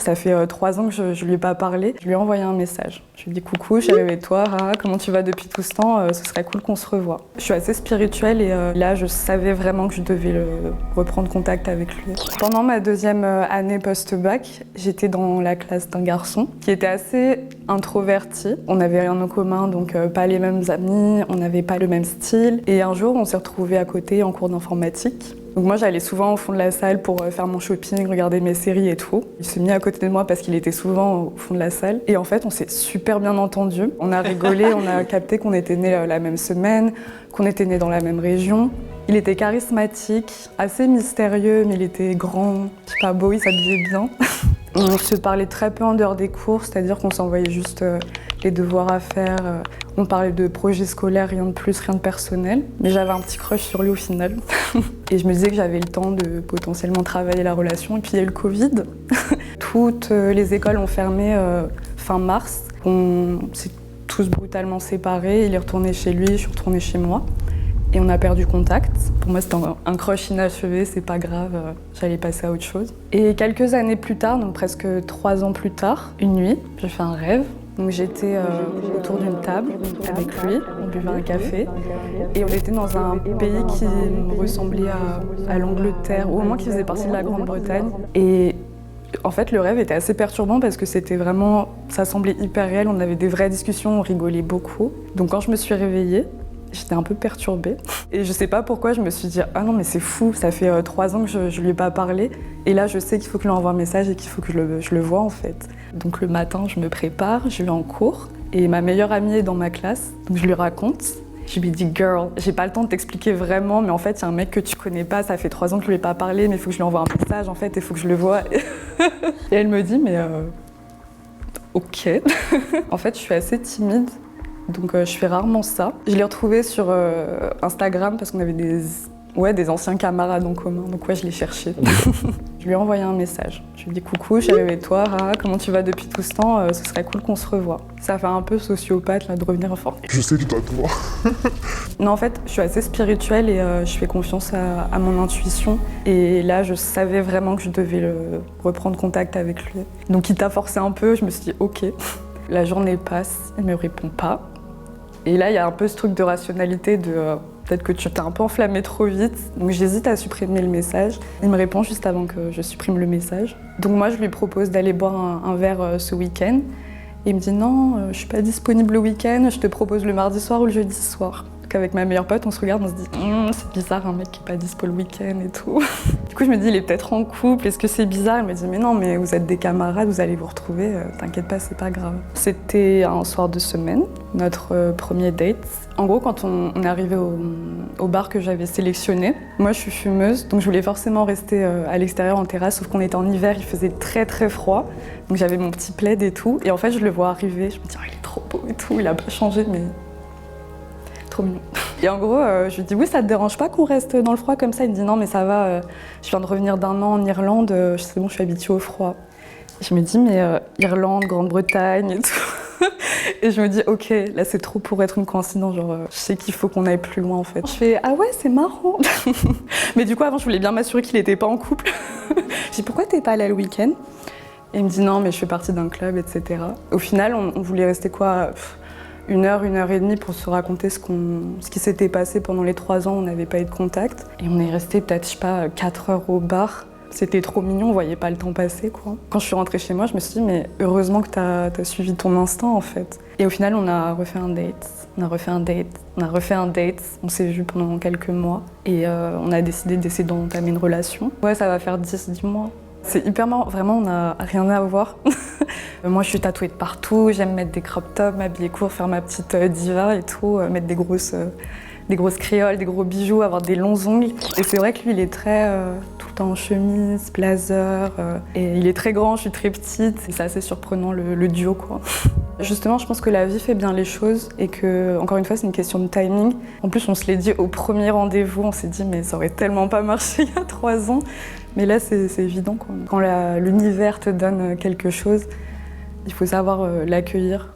Ça fait 3 ans que je ne lui ai pas parlé. Je lui ai envoyé un message. Je lui ai dit coucou, chérie, et toi, comment tu vas depuis tout ce temps? Ce serait cool qu'on se revoie. Je suis assez spirituelle et là, je savais vraiment que je devais reprendre contact avec lui. Pendant ma deuxième année post-bac, j'étais dans la classe d'un garçon qui était assez introverti. On n'avait rien en commun, donc pas les mêmes amis, on n'avait pas le même style. Et un jour, on s'est retrouvés à côté en cours d'informatique. Donc moi j'allais souvent au fond de la salle pour faire mon shopping, regarder mes séries et tout. Il s'est mis à côté de moi parce qu'il était souvent au fond de la salle. Et en fait on s'est super bien entendus. On a rigolé, on a capté qu'on était nés la même semaine, qu'on était nés dans la même région. Il était charismatique, assez mystérieux, mais il était grand, je sais pas, beau, il s'habillait bien. On se parlait très peu en dehors des cours, c'est-à-dire qu'on s'envoyait juste les devoirs à faire. On parlait de projets scolaires, rien de plus, rien de personnel. Mais j'avais un petit crush sur lui au final. Et je me disais que j'avais le temps de potentiellement travailler la relation. Et puis il y a eu le Covid. Toutes les écoles ont fermé fin mars. On s'est tous brutalement séparés. Il est retourné chez lui, je suis retournée chez moi. Et on a perdu contact. Pour moi, c'était un crush inachevé, c'est pas grave, j'allais passer à autre chose. Et quelques années plus tard, donc presque 3 ans plus tard, une nuit, j'ai fait un rêve. Donc j'étais autour d'une table avec lui, on buvait un café et on était dans un pays qui ressemblait à l'Angleterre, ou au moins qui faisait partie de la Grande-Bretagne. Et en fait, le rêve était assez perturbant parce que c'était vraiment, ça semblait hyper réel, on avait des vraies discussions, on rigolait beaucoup. Donc quand je me suis réveillée, j'étais un peu perturbée. Et je sais pas pourquoi, je me suis dit « Ah non, mais c'est fou, ça fait 3 ans que je lui ai pas parlé. Et là, je sais qu'il faut que je lui envoie un message et qu'il faut que je le vois en fait. » Donc le matin, je me prépare, je vais en cours. Et ma meilleure amie est dans ma classe, donc je lui raconte. Je lui dis « Girl, j'ai pas le temps de t'expliquer vraiment, mais en fait, il y a un mec que tu connais pas, ça fait 3 ans que je lui ai pas parlé, mais il faut que je lui envoie un message en fait, il faut que je le voie. » Et elle me dit « Mais ok. » En fait, je suis assez timide. Donc je fais rarement ça. Je l'ai retrouvé sur Instagram parce qu'on avait des anciens camarades en commun. Donc ouais, je l'ai cherché. Je lui ai envoyé un message. Je lui ai dit coucou, chérie, et toi, comment tu vas depuis tout ce temps? Ce serait cool qu'on se revoie. Ça fait un peu sociopathe là, de revenir en forme. Je sais tout à toi. Non, en fait, je suis assez spirituelle et je fais confiance à mon intuition. Et là, je savais vraiment que je devais reprendre contact avec lui. Donc il t'a forcé un peu, je me suis dit ok. La journée passe, il me répond pas. Et là, il y a un peu ce truc de rationalité de peut-être que tu t'es un peu enflammé trop vite. Donc j'hésite à supprimer le message. Il me répond juste avant que je supprime le message. Donc moi, je lui propose d'aller boire un verre ce week-end. Et il me dit non, je suis pas disponible le week-end, je te propose le mardi soir ou le jeudi soir. Donc avec ma meilleure pote, on se regarde, on se dit c'est bizarre un mec qui est pas dispo le week-end et tout. Du coup, je me dis il est peut-être en couple, est-ce que c'est bizarre? Il me dit mais non, mais vous êtes des camarades, vous allez vous retrouver, t'inquiète pas, c'est pas grave. C'était un soir de semaine, notre premier date. En gros, quand on est arrivé au bar que j'avais sélectionné, moi je suis fumeuse, donc je voulais forcément rester à l'extérieur en terrasse, sauf qu'on était en hiver, il faisait très très froid. Donc j'avais mon petit plaid et tout, et en fait je le vois arriver, je me dis oh, il est trop beau et tout, il a pas changé, mais trop mignon. Et en gros, je lui dis oui, ça te dérange pas qu'on reste dans le froid comme ça? Il me dit non, mais ça va, je viens de revenir d'un an en Irlande, c'est bon, je suis habituée au froid. Et je me dis mais Irlande, Grande-Bretagne et tout. Et je me dis ok, là c'est trop pour être une coïncidence, genre je sais qu'il faut qu'on aille plus loin en fait. Je fais ah ouais, c'est marrant. Mais du coup avant je voulais bien m'assurer qu'il était pas en couple. Je dis pourquoi t'es pas allé le week-end? Et il me dit non mais je fais partie d'un club, etc. Au final on voulait rester quoi, 1 heure, 1 heure et demie pour se raconter ce qui s'était passé pendant les 3 ans, on n'avait pas eu de contact. Et on est resté peut-être, je sais pas, 4 heures au bar. C'était trop mignon, on voyait pas le temps passer, quoi. Quand je suis rentrée chez moi, je me suis dit, mais heureusement que t'as suivi ton instinct, en fait. Et au final, on a refait un date, on a refait un date, on a refait un date. On s'est vus pendant quelques mois et on a décidé d'essayer d'entamer une relation. Ouais, ça va faire 10 mois. C'est hyper marrant, vraiment, on n'a rien à voir. Moi, je suis tatouée de partout, j'aime mettre des crop tops, m'habiller court, faire ma petite diva et tout, mettre des grosses créoles, des gros bijoux, avoir des longs ongles. Et c'est vrai que lui, il est très tout le temps en chemise, blazer, et il est très grand, je suis très petite. Et c'est assez surprenant le duo, quoi. Justement, je pense que la vie fait bien les choses et que, encore une fois, c'est une question de timing. En plus, on se l'est dit au premier rendez-vous, on s'est dit mais ça aurait tellement pas marché il y a 3 ans. Mais là, c'est évident, quoi. Quand l'univers te donne quelque chose, il faut savoir l'accueillir.